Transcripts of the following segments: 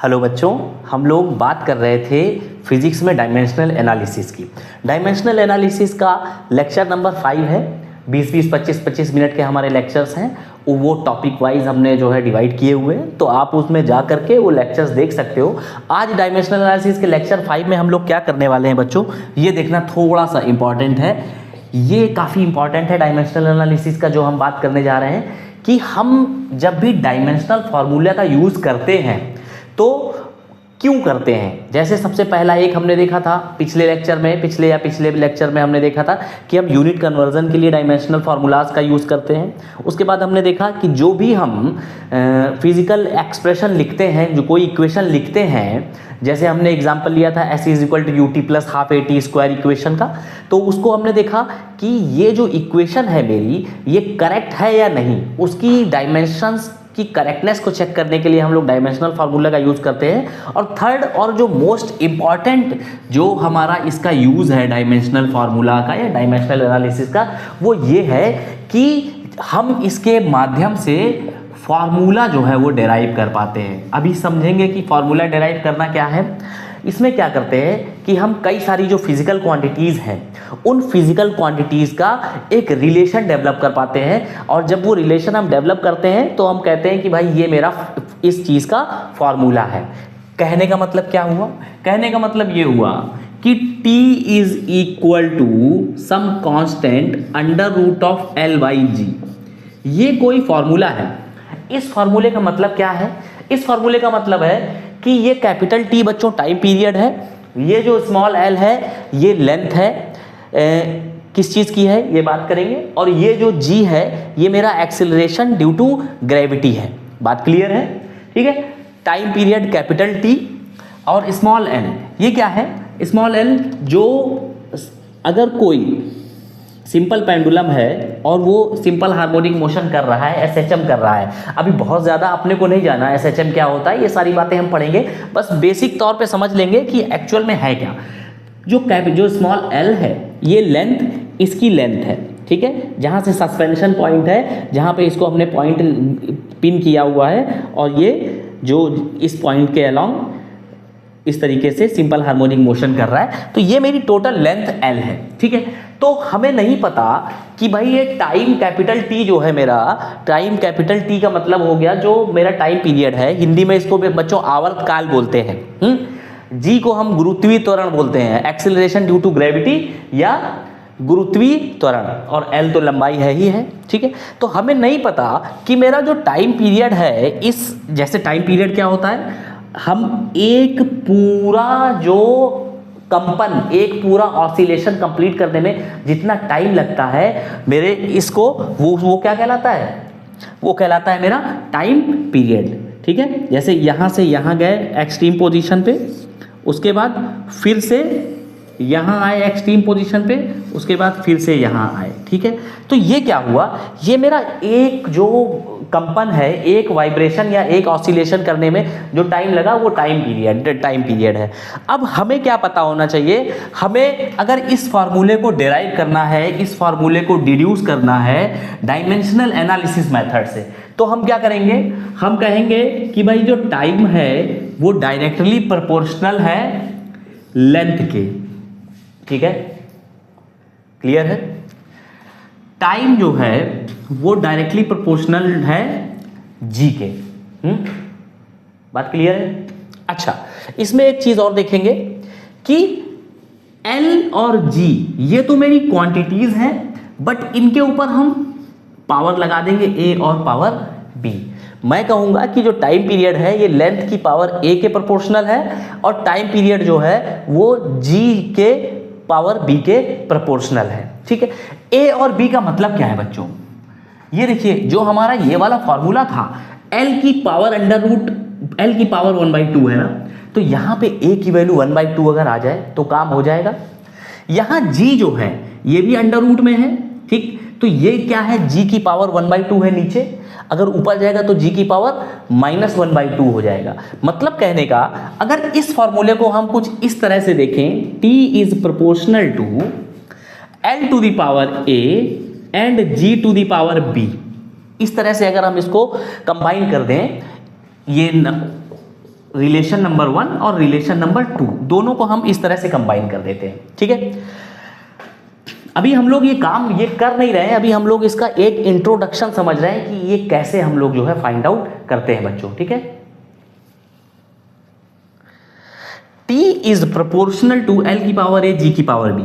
Hello बच्चों, हम लोग बात कर रहे थे फिजिक्स में डायमेंशनल एनालिसिस की। डायमेंशनल एनालिसिस का लेक्चर नंबर 5 है। 20-20, 25-25 मिनट के हमारे लेक्चर्स हैं। वो टॉपिक वाइज हमने जो है डिवाइड किए हुए हैं, तो आप उसमें जा करके वो लेक्चर्स देख सकते हो। आज डायमेंशनल एनालिसिस के लेक्चर 5 में हम लोग क्या करने वाले हैं बच्चों, ये देखना थोड़ा सा इंपॉर्टेंट है। ये काफ़ी इंपॉर्टेंट है डायमेंशनल एनालिसिस का जो हम बात करने जा रहे हैं, कि हम जब भी डायमेंशनल फार्मूला का यूज़ करते हैं तो क्यों करते हैं। जैसे सबसे पहला एक हमने देखा था पिछले लेक्चर में हमने देखा था कि हम यूनिट कन्वर्जन के लिए डायमेंशनल फार्मूलाज का यूज़ करते हैं। उसके बाद हमने देखा कि जो भी हम फिजिकल एक्सप्रेशन लिखते हैं, जो कोई इक्वेशन लिखते हैं, जैसे हमने एग्जांपल लिया था S = UT + ½ AT² इक्वेशन का, तो उसको हमने देखा कि ये जो इक्वेशन है मेरी, ये करेक्ट है या नहीं, उसकी डायमेंशंस की करेक्टनेस को चेक करने के लिए हम लोग डायमेंशनल फार्मूला का यूज़ करते हैं। और थर्ड और जो मोस्ट इम्पॉर्टेंट जो हमारा इसका यूज़ है डायमेंशनल फार्मूला का या डायमेंशनल एनालिसिस का, वो ये है कि हम इसके माध्यम से फार्मूला जो है वो डेराइव कर पाते हैं। अभी समझेंगे कि फार्मूला डेराइव करना क्या है। इसमें क्या करते हैं कि हम कई सारी जो फिजिकल क्वांटिटीज़ हैं, उन फिजिकल क्वांटिटीज़ का एक रिलेशन डेवलप कर पाते हैं। और जब वो रिलेशन हम डेवलप करते हैं तो हम कहते हैं कि भाई ये मेरा इस चीज़ का फार्मूला है। कहने का मतलब क्या हुआ? कहने का मतलब ये हुआ कि T = some constant √of L/G। ये कोई फार्मूला है। इस फार्मूले का मतलब क्या है? इस फार्मूले का मतलब है कि ये कैपिटल T बच्चों टाइम पीरियड है, ये जो स्मॉल l है ये लेंथ है, किस चीज़ की है ये बात करेंगे, और ये जो g है ये मेरा एक्सेलरेशन ड्यू टू ग्रेविटी है। बात क्लियर है? ठीक है। टाइम पीरियड कैपिटल T और स्मॉल l, ये क्या है? स्मॉल l जो अगर कोई सिंपल पेंडुलम है और वो सिंपल हार्मोनिक मोशन कर रहा है, SHM कर रहा है। अभी बहुत ज़्यादा अपने को नहीं जाना SHM क्या होता है, ये सारी बातें हम पढ़ेंगे, बस बेसिक तौर पे समझ लेंगे कि एक्चुअल में है क्या। जो स्मॉल l है ये लेंथ, इसकी लेंथ है, ठीक है, जहाँ से सस्पेंशन पॉइंट है, जहाँ पे इसको हमने पॉइंट पिन किया हुआ है, और ये जो इस पॉइंट के अलॉन्ग इस तरीके से सिंपल हार्मोनिक मोशन कर रहा है, तो ये मेरी टोटल लेंथ l है। ठीक है। तो हमें नहीं पता कि भाई ये टाइम कैपिटल T जो है मेरा, टाइम कैपिटल T का मतलब हो गया जो मेरा टाइम पीरियड है। हिंदी में इसको बच्चों आवर्तकाल बोलते हैं। G को हम गुरुत्वीय त्वरण बोलते हैं, एक्सेलरेशन ड्यू टू ग्रेविटी या गुरुत्वीय त्वरण, और L तो लंबाई है ही है। ठीक है। तो हमें नहीं पता कि मेरा जो टाइम पीरियड है, इस जैसे टाइम पीरियड क्या होता है, हम एक पूरा जो कंपन, एक पूरा ऑसिलेशन कंप्लीट करने में जितना टाइम लगता है मेरे, इसको वो क्या कहलाता है? वो कहलाता है मेरा टाइम पीरियड। ठीक है। जैसे यहाँ से यहाँ गए एक्सट्रीम पोजीशन पे, उसके बाद फिर से यहाँ आए एक्सट्रीम पोजीशन पे, उसके बाद फिर से यहाँ आए। ठीक है। तो ये क्या हुआ, ये मेरा एक जो कंपन है, एक वाइब्रेशन या एक ऑसिलेशन करने में जो टाइम लगा वो टाइम पीरियड है। अब हमें क्या पता होना चाहिए, हमें अगर इस फार्मूले को डेराइव करना है, इस फार्मूले को डिड्यूस करना है डायमेंशनल एनालिसिस मेथड से, तो हम क्या करेंगे? हम कहेंगे कि भाई जो टाइम है वो डायरेक्टली प्रोपोर्शनल है लेंथ के। ठीक है, क्लियर है? टाइम जो है वो डायरेक्टली प्रोपोर्शनल है G के। बात क्लियर है? अच्छा, इसमें एक चीज और देखेंगे कि L और G ये तो मेरी क्वांटिटीज हैं, बट इनके ऊपर हम पावर लगा देंगे A और पावर B। मैं कहूंगा कि जो टाइम पीरियड है ये लेंथ की पावर A के प्रोपोर्शनल है, और टाइम पीरियड जो है वो G के पावर B के प्रोपोर्शनल है। ठीक है। A और B का मतलब क्या है बच्चों? ये देखिए, जो हमारा ये वाला फॉर्मूला था, L की पावर 1/2 है ना, तो यहाँ पे A की वैल्यू 1/2 अगर आ जाए तो काम हो जाएगा। यहाँ G जो है ये भी अंडर रूट में है। ठीक, तो ये क्या है, G की पावर 1/2 है नीचे, अगर ऊपर जाएगा तो G की पावर -1/2 हो जाएगा। मतलब कहने का, अगर इस फॉर्मूले को हम कुछ इस तरह से देखें, T is proportional to L⁴ and G⁴ B, इस तरह से अगर हम इसको कंबाइन कर दें, ये रिलेशन नंबर 1 और रिलेशन नंबर 2 दोनों को हम इस तरह से कंबाइन कर देते हैं, ठीक है। अभी हम लोग ये काम ये कर नहीं रहे हैं, अभी हम लोग इसका एक इंट्रोडक्शन समझ रहे हैं कि ये कैसे हम लोग जो है फाइंड आउट करते हैं बच्चों, ठीक है। T is proportional to L की पावर A G की पावर B।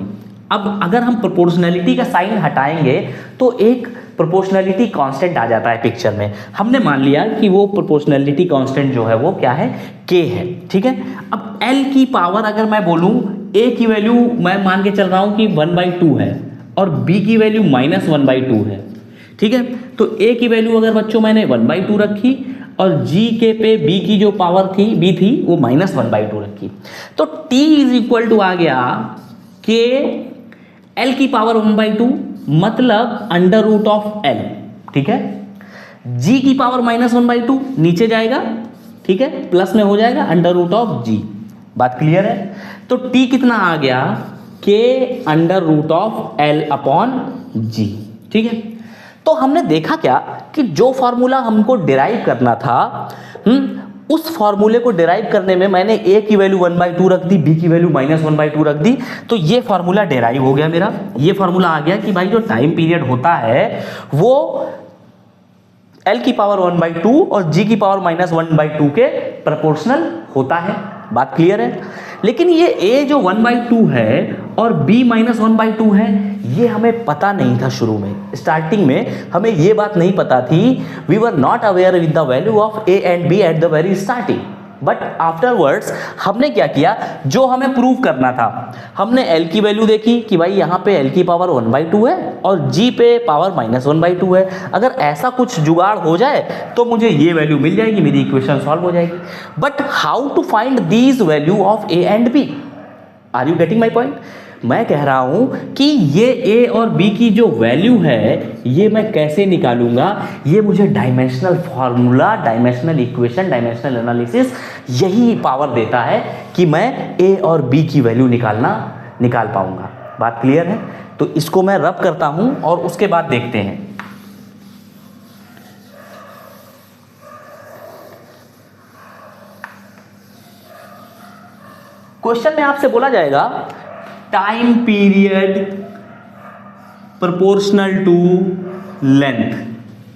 अब अगर हम प्रोपोर्शनलिटी का साइन हटाएंगे तो एक प्रोपोर्शनलिटी कांस्टेंट आ जाता है पिक्चर में। हमने मान लिया कि वो प्रोपोर्शनलिटी कांस्टेंट जो है वो क्या है, K है, ठीक है। अब L की पावर अगर मैं बोलूं A की वैल्यू मैं मान के चल रहा हूं कि 1/2 है और B की वैल्यू -1/2 है, ठीक है। तो A की वैल्यू अगर बच्चों मैंने 1/2 रखी और G के पे B की जो पावर थी B थी वो -1/2 रखी, तो T इज इक्वल टू आ गया K L की पावर 1/2 मतलब √L, ठीक है। G की पावर -1/2 नीचे जाएगा, ठीक है, प्लस में हो जाएगा √G। बात क्लियर है। तो T कितना आ गया, K √L/G, ठीक है। तो हमने देखा क्या कि जो फॉर्मूला हमको डिराइव करना था, उस फॉर्मूले को डिराइव करने में मैंने A की वैल्यू 1/2 रख दी, B की वैल्यू -1/2 रख दी, तो ये फॉर्मूला डिराइव हो गया मेरा। ये फॉर्मूला आ गया कि भाई जो टाइम पीरियड होता है वो L की पावर 1/2 और G की पावर -1/2 के प्रोपोर्शनल होता है। बात क्लियर है। लेकिन ये A जो 1/2 है और B -1/2 है, ये हमें पता नहीं था शुरू में, स्टार्टिंग में हमें ये बात नहीं पता थी। We were not aware with the value of A and B at the very starting, but afterwards हमने क्या किया, जो हमें प्रूव करना था, हमने L की वैल्यू देखी कि भाई यहाँ पे L की पावर 1/2 है और G पे पावर -1/2 है। अगर ऐसा कुछ जुगाड़ हो जाए तो मुझे ये वैल्यू मिल जाएगी, मेरी इक्वेशन सॉल्व हो जाएगी। But how to find these value of A and B? Are you getting my point? मैं कह रहा हूं कि ये A और B की जो वैल्यू है ये मैं कैसे निकालूंगा, ये मुझे dimensional formula, dimensional equation, dimensional analysis यही पावर देता है कि मैं A और B की वैल्यू निकाल पाऊंगा। बात क्लियर है। तो इसको मैं रब करता हूं और उसके बाद देखते हैं। क्वेश्चन में आपसे बोला जाएगा time period proportional to length,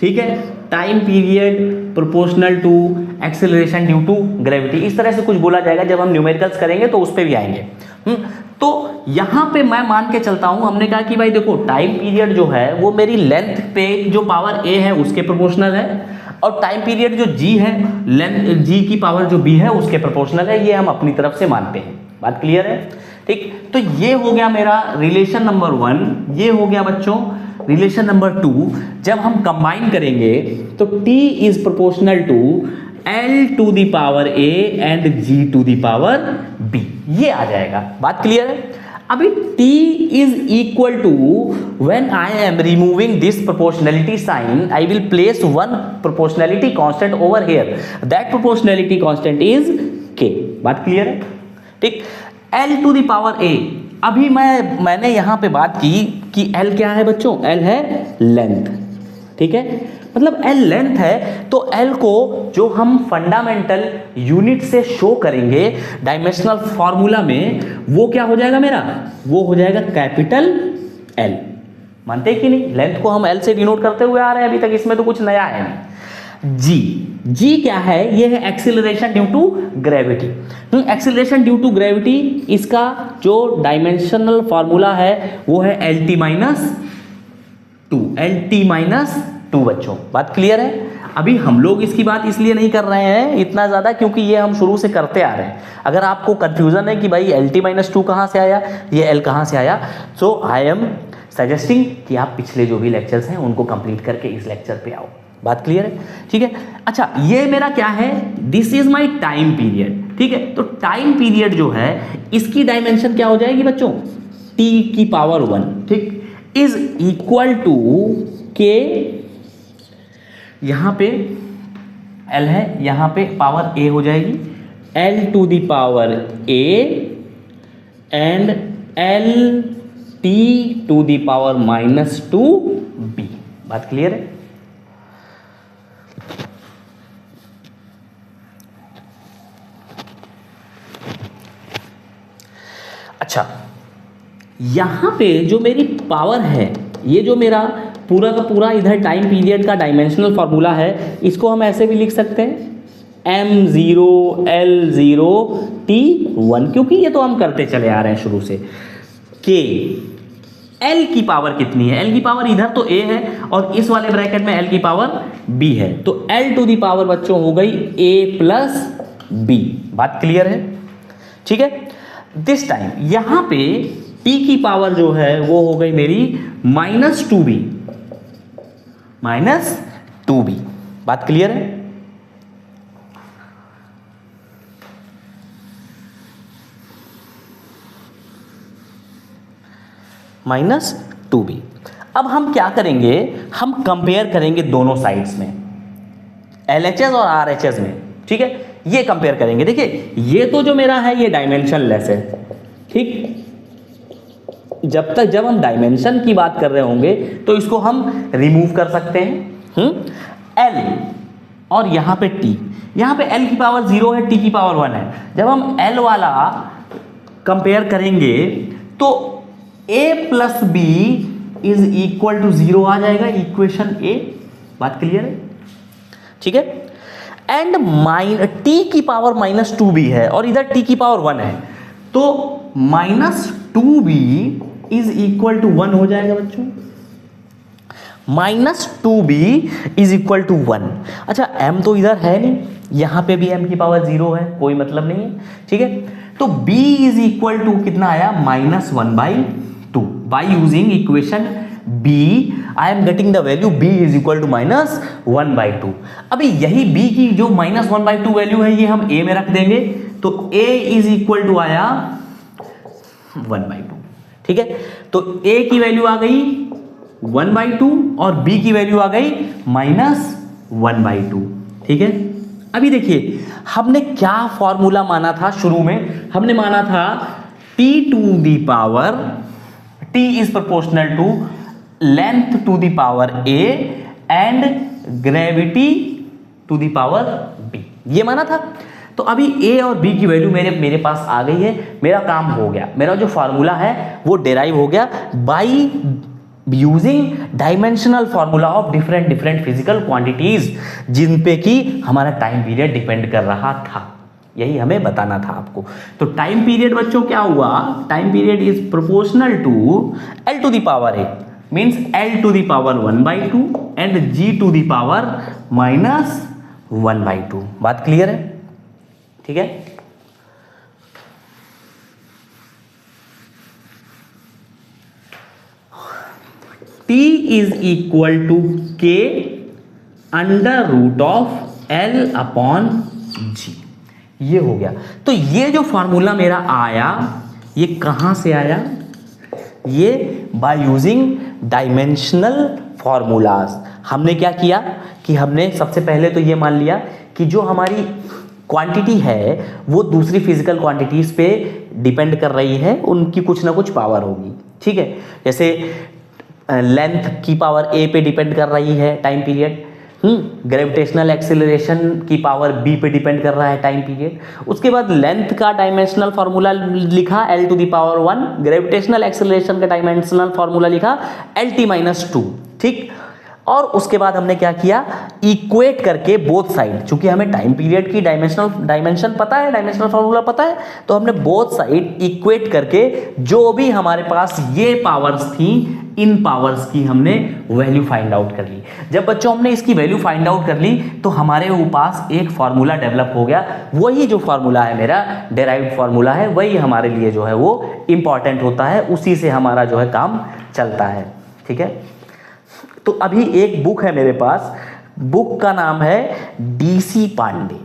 ठीक है। Time period proportional to acceleration due to gravity, इस तरह से कुछ बोला जाएगा। जब हम न्यूमेरिकल्स करेंगे तो उस पर भी आएंगे। तो यहां पे मैं मान के चलता हूं, हमने कहा कि भाई देखो टाइम पीरियड जो है वो मेरी लेंथ पे जो पावर A है उसके प्रोपोर्शनल है और टाइम पीरियड जो G है, लेंथ G की पावर जो B है उसके प्रोपोर्शनल है। ये हम अपनी तरफ से मानते हैं। बात क्लियर है, ठीक। तो ये हो गया मेरा रिलेशन नंबर 1, ये हो गया बच्चों रिलेशन नंबर 2। जब हम कंबाइन करेंगे तो T is proportional to L to the power A and G to the power B, ये आ जाएगा। बात क्लियर है। अभी T is equal to, when I am removing this proportionality sign, I will place one proportionality constant over here. That proportionality constant is K. बात clear है, ठीक। L to the power A, अभी मैंने यहां पे बात की कि L क्या है बच्चों, L है लेंथ, ठीक है। मतलब L लेंथ है तो L को जो हम फंडामेंटल यूनिट से शो करेंगे डायमेंशनल फॉर्मूला में, वो क्या हो जाएगा मेरा, वो हो जाएगा कैपिटल L। मानते हैं कि नहीं? लेंथ को हम L से डिनोट करते हुए आ रहे हैं अभी तक, इसमें तो कुछ नया है नहीं। G क्या है, ये है acceleration due to gravity. Acceleration due to gravity, इसका जो डायमेंशनल फॉर्मूला है वो है LT माइनस 2 बच्चों। बात क्लियर है। अभी हम लोग इसकी बात इसलिए नहीं कर रहे हैं इतना ज़्यादा क्योंकि ये हम शुरू से करते आ रहे हैं। अगर आपको कंफ्यूजन है कि भाई LT-2 कहाँ से आया, ये L कहाँ से आया, सो आई एम सजेस्टिंग कि आप पिछले जो भी लेक्चर्स हैं उनको कंप्लीट करके इस लेक्चर पे आओ। बात क्लियर है, ठीक है। अच्छा, ये मेरा क्या है, this is my time period, ठीक है। तो टाइम पीरियड जो है इसकी डायमेंशन क्या हो जाएगी बच्चों, T की पावर 1, ठीक, इज इक्वल टू K, यहां पे L है, यहां पे पावर A हो जाएगी, L to the power A and LT to the power -2B। बात क्लियर है। अच्छा, यहाँ पे जो मेरी पावर है, ये जो मेरा पूरा का पूरा इधर टाइम पीरियड का डायमेंशनल फार्मूला है, इसको हम ऐसे भी लिख सकते हैं m0 l0 t1, क्योंकि ये तो हम करते चले आ रहे हैं शुरू से। के L की पावर कितनी है? L की पावर इधर तो A है और इस वाले ब्रैकेट में L की पावर B है, तो L टू दी पावर बच्चों हो गई A प्लस B। बात क्लियर है? ठीक है। दिस टाइम यहां पे T की पावर जो है वो हो गई मेरी -2B, -2B। बात क्लियर है? -2B। अब हम क्या करेंगे, हम कंपेयर करेंगे दोनों साइड्स में, LHS और RHS में। ठीक है, ये कंपेयर करेंगे। देखिए ये तो जो मेरा है ये डायमेंशन लेस है, ठीक। जब हम डायमेंशन की बात कर रहे होंगे तो इसको हम रिमूव कर सकते हैं। L और यहाँ पे T, यहाँ पे L की पावर 0 है, T की पावर 1 है। जब हम L वाला कंपेयर करेंगे तो A plus B is equal to 0 आ जाएगा, इक्वेशन A। बात क्लियर है? ठीक है। एंड T की पावर -2B है और इधर T की पावर 1 है, तो -2B इज इक्वल टू 1 हो जाएगा बच्चों। -2B is equal to 1। अच्छा, M तो इधर है नहीं, यहां पे भी M की पावर 0 है, कोई मतलब नहीं है। ठीक है, तो B इज इक्वल टू कितना आया? -1/2। By using equation B I am getting the value B is equal to -1/2। अभी यही B की जो -1/2 वैल्यू है ये हम A में रख देंगे, तो A इज इक्वल टू आया 1/2। ठीक है, तो A की वैल्यू आ गई 1/2 और B की वैल्यू आ गई -1/2। ठीक है, अभी देखिए हमने क्या फॉर्मूला माना था शुरू में? हमने माना था T to the power, T is proportional to length to the power A and gravity to the power B, ये माना था। तो अभी A और B की वैल्यू मेरे पास आ गई है, मेरा काम हो गया, मेरा जो फार्मूला है वो डेराइव हो गया by using dimensional formula of different physical quantities, जिन पे कि हमारा टाइम पीरियड डिपेंड कर रहा था। यही हमें बताना था आपको। तो टाइम पीरियड बच्चों क्या हुआ? Time period is proportional to L to the power A, means L to the power 1/2 and G to the power -1/2। बात क्लियर है? ठीक है, T is equal to K under root of L upon G, ये हो गया। तो ये जो फॉर्मूला मेरा आया ये कहां से आया? ये बाय यूजिंग डायमेंशनल फॉर्मूलाज। हमने क्या किया कि हमने सबसे पहले तो ये मान लिया कि जो हमारी क्वांटिटी है वो दूसरी फिजिकल क्वांटिटीज पे डिपेंड कर रही है, उनकी कुछ ना कुछ पावर होगी। ठीक है, जैसे लेंथ की पावर A पे डिपेंड कर रही है टाइम पीरियड, ग्रेविटेशनल एक्सेलरेशन की पावर B पे डिपेंड कर रहा है टाइम पीरियड। उसके बाद लेंथ का डायमेंशनल फार्मूला लिखा L to the power 1, gravitational acceleration का डायमेंशनल फार्मूला लिखा LT-2। ठीक, और उसके बाद हमने क्या किया? इक्वेट करके बोथ साइड, चूंकि हमें टाइम पीरियड की डायमेंशन पता है, डायमेंशनल फार्मूला पता है, तो हमने बोथ साइड इक्वेट करके जो भी हमारे पास ये पावर्स थी, इन पावर्स की हमने वैल्यू फाइंड आउट कर ली। जब बच्चों हमने इसकी वैल्यू फाइंड आउट कर ली तो हमारे पास एक फार्मूला डेवलप हो गया। वही जो फार्मूला है मेरा डेराइव्ड फार्मूला है, वही हमारे लिए जो है वो इंपॉर्टेंट होता है, उसी से हमारा जो है काम चलता है। ठीक है, तो अभी एक बुक है मेरे पास, बुक का नाम है DC Pandey.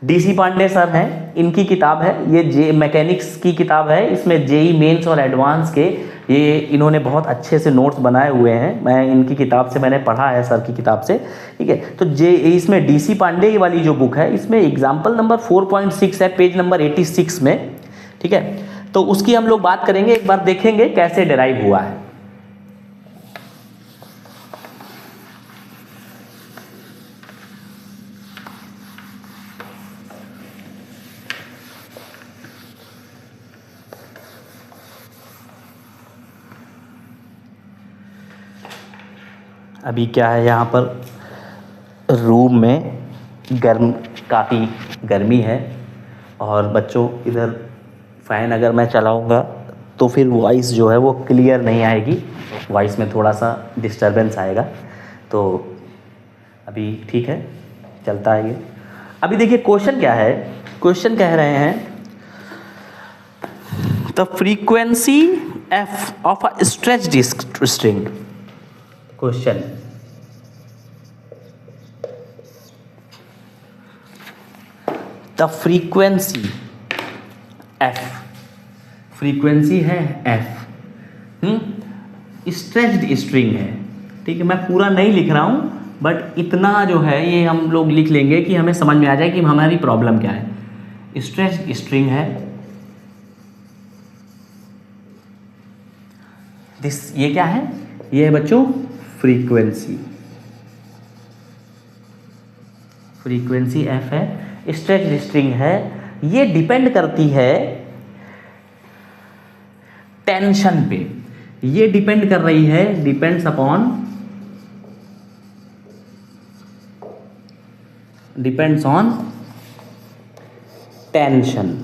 DC Pandey sir हैं, इनकी किताब है ये मैकेनिक्स की किताब है। इसमें JEE मेंस और एडवांस के ये इन्होंने बहुत अच्छे से नोट्स बनाए हुए हैं। मैं इनकी किताब से मैंने पढ़ा है, सर की किताब से। ठीक है, तो इसमें DC पांडे वाली जो बुक है इसमें एग्जाम्पल नंबर 4.6 है, पेज नंबर 86 में। ठीक है, तो उसकी हम लोग बात करेंगे, एक बार देखेंगे कैसे डिराइव हुआ है। अभी क्या है यहाँ पर रूम में काफ़ी गर्मी है और बच्चों इधर फ़ैन अगर मैं चलाऊँगा तो फिर वॉइस जो है वो क्लियर नहीं आएगी, वॉइस में थोड़ा सा डिस्टरबेंस आएगा। तो अभी ठीक है, चलता है ये। अभी देखिए क्वेश्चन क्या है, क्वेश्चन कह रहे हैं the frequency F of a stretched string. Question the frequency F, frequency है एफ, स्ट्रेच्ड स्ट्रिंग है, ठीक है। मैं पूरा नहीं लिख रहा हूँ बट इतना जो है ये हम लोग लिख लेंगे कि हमें समझ में आ जाए कि हमारी प्रॉब्लम क्या है। स्ट्रेच्ड स्ट्रिंग है ये क्या है, ये है बच्चों फ्रीक्वेंसी, फ्रीक्वेंसी एफ है, स्ट्रेच्ड स्ट्रिंग है। ये डिपेंड करती है टेंशन पे, ये डिपेंड कर रही है, depends upon, depends on tension.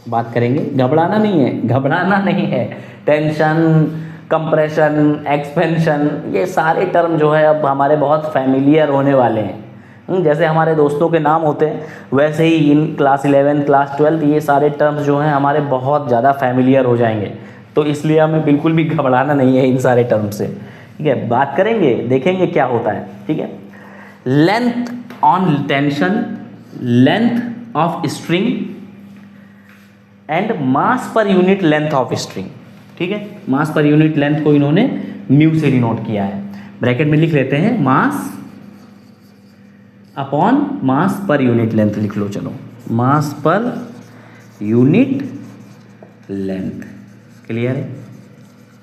बात करेंगे, घबराना नहीं है, घबराना नहीं है। टेंशन, कंप्रेशन, एक्सपेंशन, ये सारे टर्म जो है अब हमारे बहुत फैमिलियर होने वाले हैं। जैसे हमारे दोस्तों के नाम होते हैं वैसे ही इन क्लास 11 क्लास 12 ये सारे टर्म्स जो हैं हमारे बहुत ज़्यादा फैमिलियर हो जाएंगे। तो इसलिए हमें बिल्कुल भी घबराना नहीं है इन सारे टर्म से, ठीक है। बात करेंगे, देखेंगे क्या होता है, ठीक है। Length on tension, length of string and mass per unit length of string, ठीक है। मास पर यूनिट लेंथ को इन्होंने म्यू से डिनोट किया है। ब्रैकेट में लिख लेते हैं mass upon mass per unit length लिख लो, चलो मास पर यूनिट लेंथ। क्लियर है,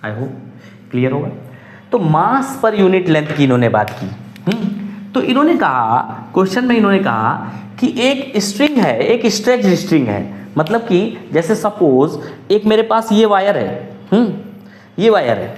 आई होप क्लियर होगा। तो मास पर यूनिट लेंथ की इन्होंने बात की। तो इन्होंने कहा, क्वेश्चन में इन्होंने कहा कि एक स्ट्रिंग है, एक स्ट्रेच्ड स्ट्रिंग है, मतलब कि जैसे सपोज एक मेरे पास ये वायर है, ये वायर है,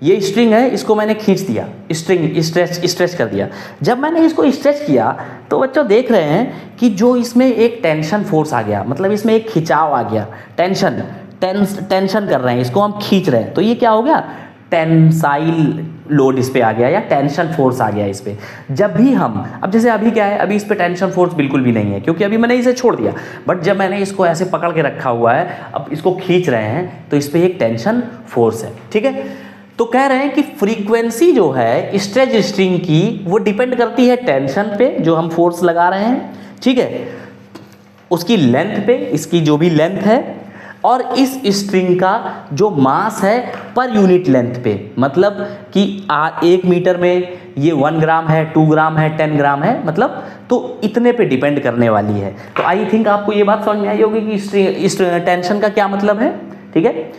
ये स्ट्रिंग है, इसको मैंने खींच दिया, स्ट्रिंग स्ट्रेच कर दिया। जब मैंने इसको स्ट्रेच किया तो बच्चों देख रहे हैं कि जो इसमें एक टेंशन फोर्स आ गया, मतलब इसमें एक खिंचाव आ गया, टेंशन कर रहे हैं, इसको हम खींच रहे हैं, तो ये क्या हो गया, टेंसाइल लोड इस पे आ गया या टेंशन फोर्स आ गया इस पे। जब भी हम, अब जैसे अभी क्या है, अभी इस पे टेंशन फोर्स बिल्कुल भी नहीं है क्योंकि अभी मैंने इसे छोड़ दिया, बट जब मैंने इसको ऐसे पकड़ के रखा हुआ है, अब इसको खींच रहे हैं तो इस पे एक टेंशन फोर्स है, ठीक है। तो कह रहे हैं कि फ्रीक्वेंसी जो है स्ट्रेच स्ट्रिंग की वो डिपेंड करती है टेंशन पे जो हम फोर्स लगा रहे हैं, ठीक है, उसकी लेंथ पे, इसकी जो भी लेंथ है, और इस स्ट्रिंग का जो मास है पर यूनिट लेंथ पे, मतलब कि 1 मीटर में ये 1 ग्राम है, 2 ग्राम है, 10 ग्राम है, मतलब तो इतने पे डिपेंड करने वाली है। तो आई थिंक आपको ये बात समझ में आई होगी कि इस टेंशन का क्या मतलब है, ठीक है।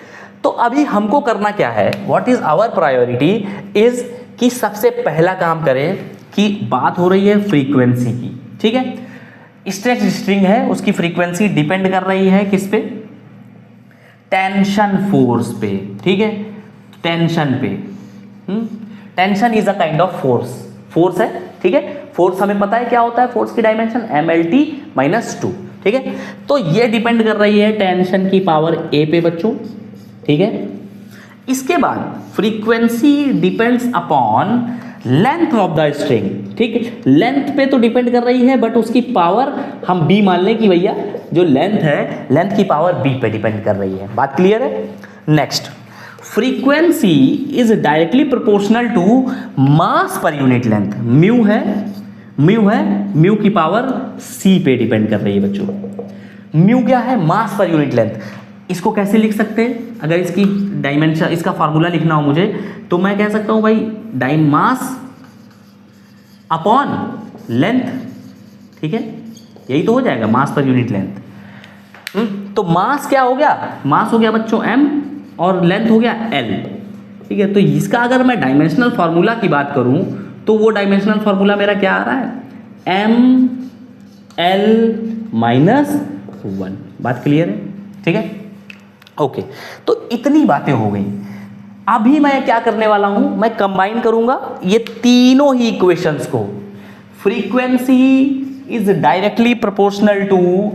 तो अभी हमको करना क्या है, what is our priority is कि सबसे पहला काम करें कि बात हो रही है फ्रीक्वेंसी की, ठीक है। स्ट्रेच स्ट्रिंग है, उसकी फ्रीक्वेंसी डिपेंड कर रही है किस पे, टेंशन फोर्स पे, ठीक है, टेंशन पे। Tension is a kind of force, force है, ठीक है। फोर्स हमें पता है क्या होता है, फोर्स की डायमेंशन mlt-2, ठीक है। तो ये डिपेंड कर रही है टेंशन की पावर a पे बच्चों, ठीक है। इसके बाद frequency depends upon length of the string, ठीक है। लेंथ पे तो डिपेंड कर रही है बट उसकी पावर हम b मान लें कि भैया जो लेंथ है, लेंथ की पावर b पे डिपेंड कर रही है। बात क्लियर है। Next, frequency is directly proportional to mass per unit length. Mu है, म्यू की पावर c पे डिपेंड कर रही है बच्चों। म्यू क्या है, मास पर यूनिट लेंथ। इसको कैसे लिख सकते हैं, अगर इसकी डायमेंशन, इसका फार्मूला लिखना हो मुझे, तो मैं कह सकता हूं भाई मास अपॉन लेंथ, ठीक है, यही तो हो जाएगा मास पर यूनिट लेंथ। तो मास क्या हो गया, मास हो गया बच्चों m और लेंथ हो गया l, ठीक है। तो इसका अगर मैं डायमेंशनल फार्मूला की बात करूं तो वो डायमेंशनल फार्मूला मेरा क्या आ रहा है, m-l-1। बात क्लियर है, ठीक है, ओके। तो इतनी बातें हो गई। अभी मैं क्या करने वाला हूं, मैं कंबाइन करूंगा ये तीनों ही इक्वेशंस को। Frequency is directly proportional to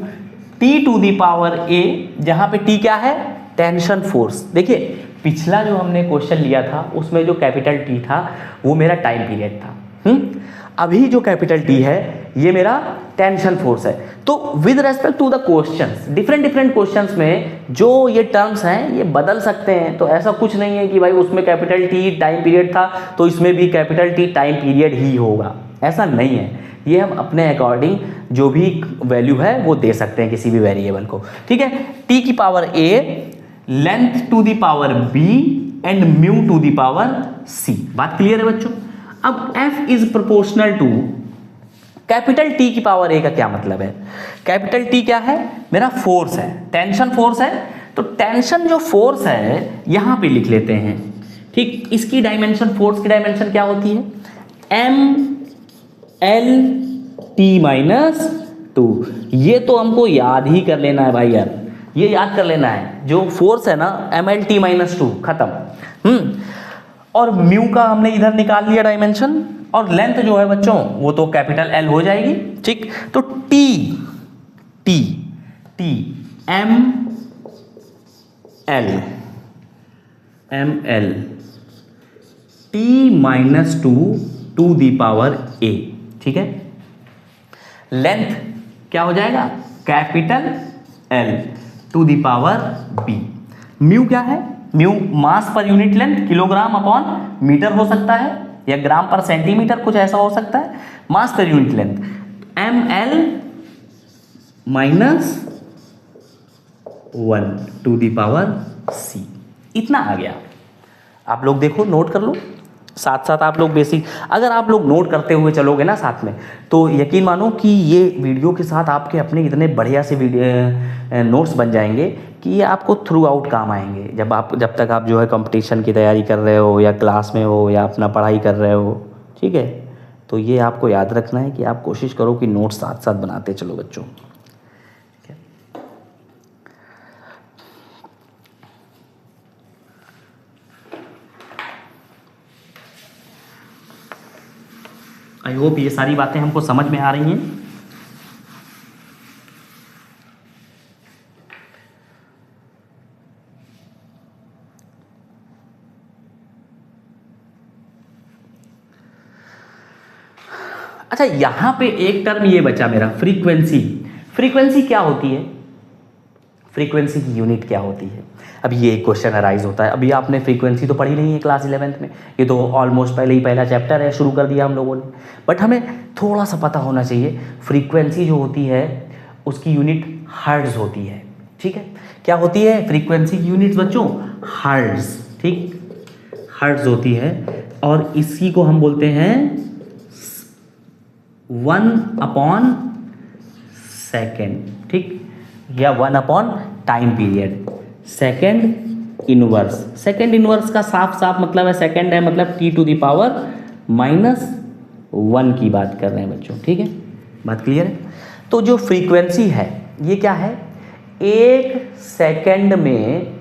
T to the power A, जहां पे टी क्या है, टेंशन फोर्स। देखिए पिछला जो हमने क्वेश्चन लिया था उसमें जो कैपिटल टी था वो मेरा टाइम पीरियड था। अभी जो कैपिटल टी है ये मेरा टेंशन फोर्स है। तो with respect to the questions, different questions में जो ये टर्म्स हैं ये बदल सकते हैं। तो ऐसा कुछ नहीं है कि भाई उसमें कैपिटल टी टाइम पीरियड था तो इसमें भी कैपिटल टी टाइम पीरियड ही होगा, ऐसा नहीं है। ये हम अपने अकॉर्डिंग जो भी वैल्यू है वो दे सकते हैं किसी भी वेरिएबल को, ठीक है। टी की power A, length to the power B and mu to the power C. बात क्लियर है बच्चों। अब f is proportional to capital T की पावर a का क्या मतलब है, कैपिटल T क्या है, मेरा फोर्स है, टेंशन फोर्स है। तो टेंशन जो फोर्स है यहां पे लिख लेते हैं, ठीक। इसकी डायमेंशन, फोर्स की डायमेंशन क्या होती है, mL/T-2। ये तो हमको याद ही कर लेना है भाई यार, ये याद कर लेना है। जो फोर्स है ना mL/T-2, खत्म। और म्यू का हमने इधर निकाल लिया डायमेंशन, और लेंथ जो है बच्चों वो तो कैपिटल L हो जाएगी, ठीक। तो T mL T-2 to the power a, ठीक है। लेंथ क्या हो जाएगा, capital L to the power b। Mu क्या है, mu mass per unit length, kilogram upon metre हो सकता है या ग्राम पर सेंटीमीटर, कुछ ऐसा हो सकता है। Mass per unit length mL-1 to the power c। इतना आ गया। आप लोग देखो, नोट कर लो साथ साथ। आप लोग बेसिक अगर आप लोग नोट करते हुए चलोगे ना साथ में, तो यकीन मानो कि ये वीडियो के साथ आपके अपने इतने बढ़िया से वीडियो नोट्स बन जाएंगे कि ये आपको थ्रू आउट काम आएंगे। जब तक आप जो है कंपटीशन की तैयारी कर रहे हो या क्लास में हो या अपना पढ़ाई कर रहे हो, ठीक है। तो ये आपको याद रखना है कि आप कोशिश करो कि नोट्स साथ साथ बनाते चलो बच्चों। आई होप ये सारी बातें हमको समझ में आ रही हैं। अच्छा, यहां पे एक टर्म ये बचा मेरा, फ्रीक्वेंसी। फ्रीक्वेंसी क्या होती है, फ्रीक्वेंसी की यूनिट क्या होती है। अब ये क्वेश्चन अराइज होता है। अभी आपने फ्रीक्वेंसी तो पढ़ी नहीं है क्लास 11th में, ये तो ऑलमोस्ट पहले ही पहला चैप्टर है, शुरू कर दिया हम लोगों ने। बट हमें थोड़ा सा पता होना चाहिए, फ्रीक्वेंसी जो होती है उसकी यूनिट हर्ट्ज होती है, ठीक है। क्या होती है फ्रीक्वेंसी की यूनिट बच्चों, हर्ट्ज, ठीक, हर्ट्ज होती है। और इसी को हम बोलते हैं 1/सेकेंड, ठीक, या 1/ time period. Second inverse, second inverse का साफ साफ मतलब है, सेकेंड है मतलब T⁻⁻1 की बात कर रहे हैं बच्चों, ठीक है। बात क्लियर है। तो जो फ्रीक्वेंसी है ये क्या है, 1 सेकेंड में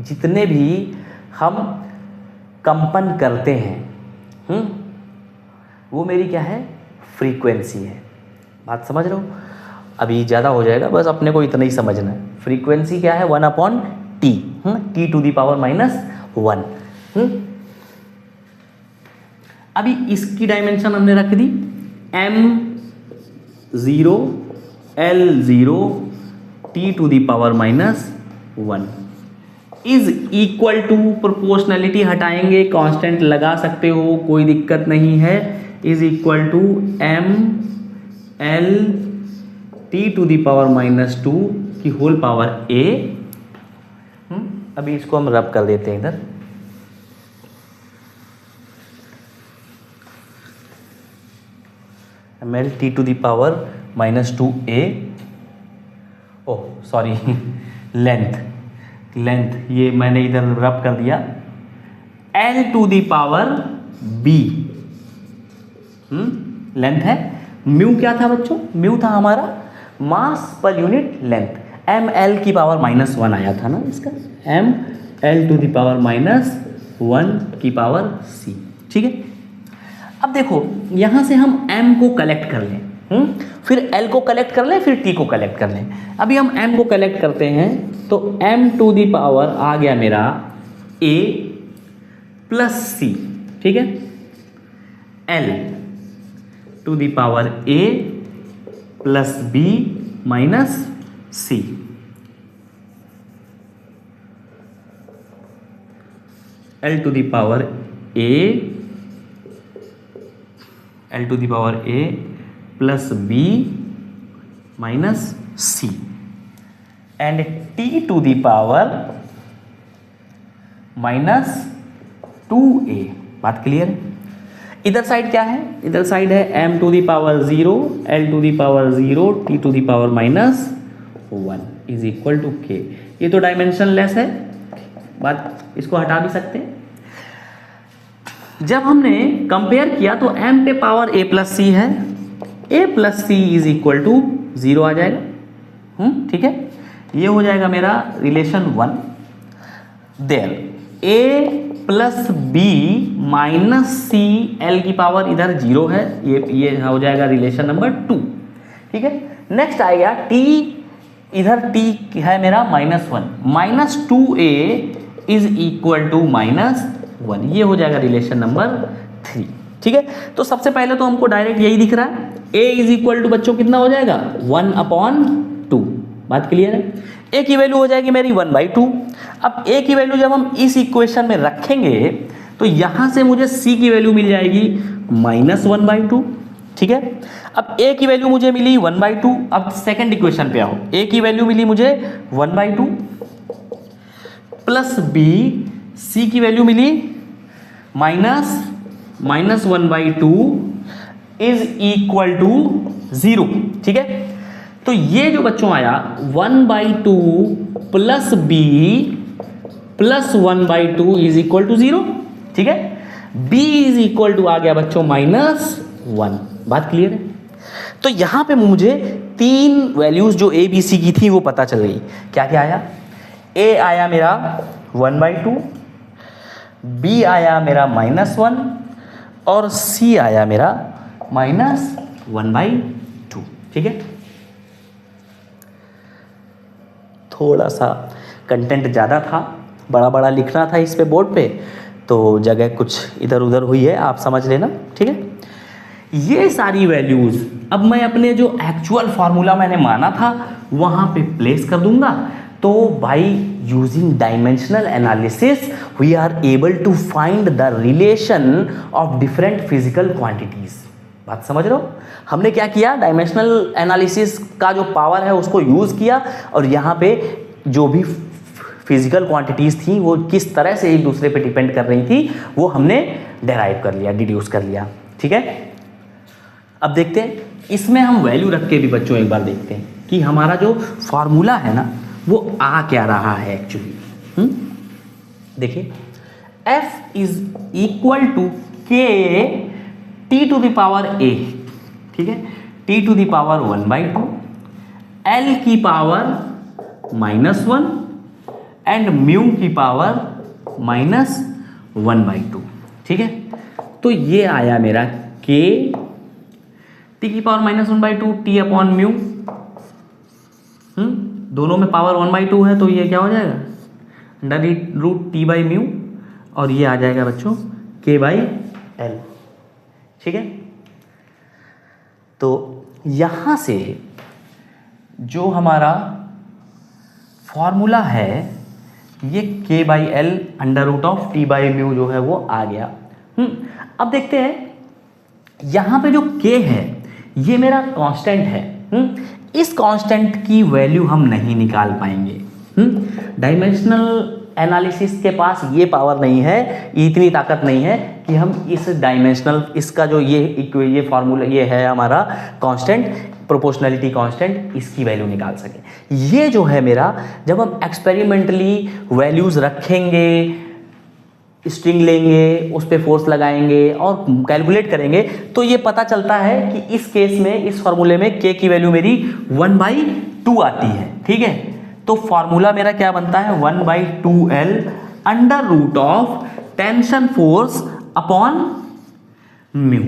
जितने भी हम कंपन करते हैं वो मेरी क्या है, फ्रीक्वेंसी है। बात समझ रहे हो। अभी ज़्यादा हो जाएगा, बस अपने को इतना ही समझना है। फ्रीक्वेंसी क्या है, 1/T, T⁻⁻1। अभी इसकी डायमेंशन हमने रख दी m0 L0 T⁻⁻1 is equal to, proportionality हटाएंगे, कांस्टेंट लगा सकते हो, कोई दिक्कत नहीं है, is equal to mL T⁻⁻2 की होल पावर a। अभी इसको हम रब कर देते हैं इधर, mL T⁻⁻2a, oh sorry, length ये मैंने इधर रब कर दिया, L⁻b लेंथ है। म्यू क्या था बच्चों, म्यू था हमारा मास पर यूनिट लेंथ, mL⁻⁻1 आया था ना इसका, L to the power minus 1 की पावर C। ठीक है, अब देखो यहाँ से हम M को कलेक्ट कर लें, फिर L को कलेक्ट कर लें, फिर T को कलेक्ट कर लें। अभी हम M को कलेक्ट करते हैं तो M टू द पावर आ गया मेरा A प्लस C। ठीक है, L to the power A plus B minus C। L to the power A, L to the power A plus B minus C and T to the power minus 2A। बात clear है? इधर side क्या है? इधर side है M to the power 0, L to the power 0, T to the power minus 1 is equal to K। ये तो dimensionless है, बात इसको हटा भी सकते हैं। जब हमने कंपेयर किया तो M पे पावर A प्लस C है, A plus C is equal to 0 आ जाएगा। ठीक है, ये हो जाएगा मेरा relation 1। There A plus B minus C, L की पावर इधर 0 है, ये हो जाएगा रिलेशन नंबर 2। ठीक है, नेक्स्ट आ गया T, इधर T है मेरा minus 1, minus 2A is equal to minus 1, ये हो जाएगा रिलेशन नंबर 3। ठीक है, तो सबसे पहले तो हमको डायरेक्ट यही दिख रहा है, A इज इक्वल टू बच्चों कितना हो जाएगा 1/2। बात क्लियर है? A की वैल्यू हो जाएगी मेरी 1/2। अब A की वैल्यू जब हम इस इक्वेशन में रखेंगे तो यहां से मुझे C की वैल्यू मिल जाएगी -1/2। ठीक है, अब A की वैल्यू मुझे मिली 1/2। अब सेकंड इक्वेशन पे आओ, A की वैल्यू मिली मुझे 1/2 प्लस B, C की वैल्यू मिली -1/2 इज इक्वल टू 0। ठीक है, तो ये जो बच्चों आया 1/2 plus B plus 1/2 is equal to 0। ठीक है, B इज इक्वल टू आ गया बच्चों -1। बात क्लियर है? तो यहां पे मुझे 3 वैल्यूज जो A B C की थी वो पता चल गई। क्या क्या आया? A आया मेरा 1/2, B आया मेरा -1 और C आया मेरा -1/2। ठीक है, थोड़ा सा कंटेंट ज़्यादा था, बड़ा बड़ा लिखना था इस पे बोर्ड पे, तो जगह कुछ इधर उधर हुई है, आप समझ लेना। ठीक है, ये सारी वैल्यूज़ अब मैं अपने जो एक्चुअल फार्मूला मैंने माना था वहाँ पे प्लेस कर दूंगा। तो by using dimensional analysis we are able to find the relation of different physical quantities. बात समझ रहे हो? हमने क्या किया, डायमेंशनल एनालिसिस का जो पावर है उसको यूज़ किया और यहाँ पे जो भी फिजिकल क्वांटिटीज़ थी वो किस तरह से एक दूसरे पे डिपेंड कर रही थी वो हमने डेराइव कर लिया, डिड्यूस कर लिया। ठीक है, अब देखते हैं इसमें हम वैल्यू रख के भी बच्चों एक बार देखते हैं कि हमारा जो फार्मूला है ना वो आ क्या रहा है एक्चुअली। देखिए, F is equal to K T to the power A। ठीक है, T to the power 1/2, L की पावर -1 एंड म्यू की पावर -1/2। ठीक है, तो ये आया मेरा K T की पावर -1/2 T अपॉन म्यू। दोनों में पावर 1/2 है तो ये क्या हो जाएगा √T बाई म्यू और ये आ जाएगा बच्चों K/L। ठीक है, तो यहां से जो हमारा फॉर्मूला है ये K/L √T/μ जो है वो आ गया। अब देखते हैं यहां पे जो K है ये मेरा कांस्टेंट है। इस कांस्टेंट की वैल्यू हम नहीं निकाल पाएंगे। डायमेंशनल एनालिसिस के पास ये पावर नहीं है, इतनी ताकत नहीं है कि हम इस डायमेंशनल इसका जो ये फार्मूला ये है हमारा कांस्टेंट, प्रोपोर्शनलिटी कांस्टेंट, इसकी वैल्यू निकाल सके। ये जो है मेरा, जब हम एक्सपेरिमेंटली वैल्यूज रखेंगे, स्ट्रिंग लेंगे, उस पर फोर्स लगाएंगे और कैलकुलेट करेंगे तो ये पता चलता है कि इस केस में, इस फार्मूले में K की वैल्यू मेरी 1/2 आती है। ठीक है, तो फार्मूला मेरा क्या बनता है 1/2L under root of tension force upon mu,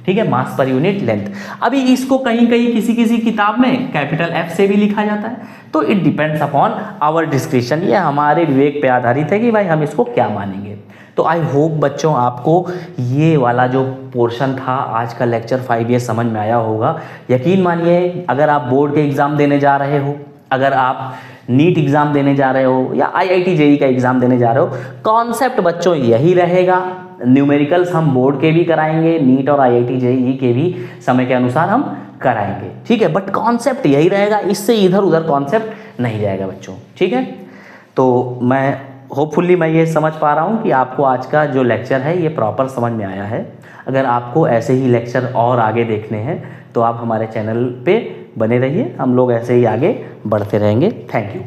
ठीक है, मास पर यूनिट लेंथ। अभी इसको कहीं कहीं किसी किसी किताब में कैपिटल एफ से भी लिखा जाता है, तो it depends upon our description, ये हमारे विवेक पे आधारित है कि भाई हम इसको क्या मानेंगे। तो आई होप बच्चों आपको ये वाला जो पोर्शन था आज का लेक्चर 5 ये समझ में आया होगा। यकीन मानिए अगर आप बोर्ड के एग्ज़ाम देने जा रहे हो, अगर आप नीट एग्ज़ाम देने जा रहे हो या IIT JEE का एग्ज़ाम देने जा रहे हो, कॉन्सेप्ट बच्चों यही रहेगा। न्यूमेरिकल्स हम बोर्ड के भी कराएंगे, नीट और IIT JEE के भी समय के अनुसार हम कराएंगे, ठीक है, बट कॉन्सेप्ट यही रहेगा, इससे इधर उधर कॉन्सेप्ट नहीं जाएगा बच्चों, ठीक है। तो मैं होपफुली मैं ये समझ पा रहा हूँ कि आपको आज का जो लेक्चर है ये प्रॉपर समझ में आया है। अगर आपको ऐसे ही लेक्चर और आगे देखने हैं तो आप हमारे चैनल पे बने रहिए, हम लोग ऐसे ही आगे बढ़ते रहेंगे। Thank you.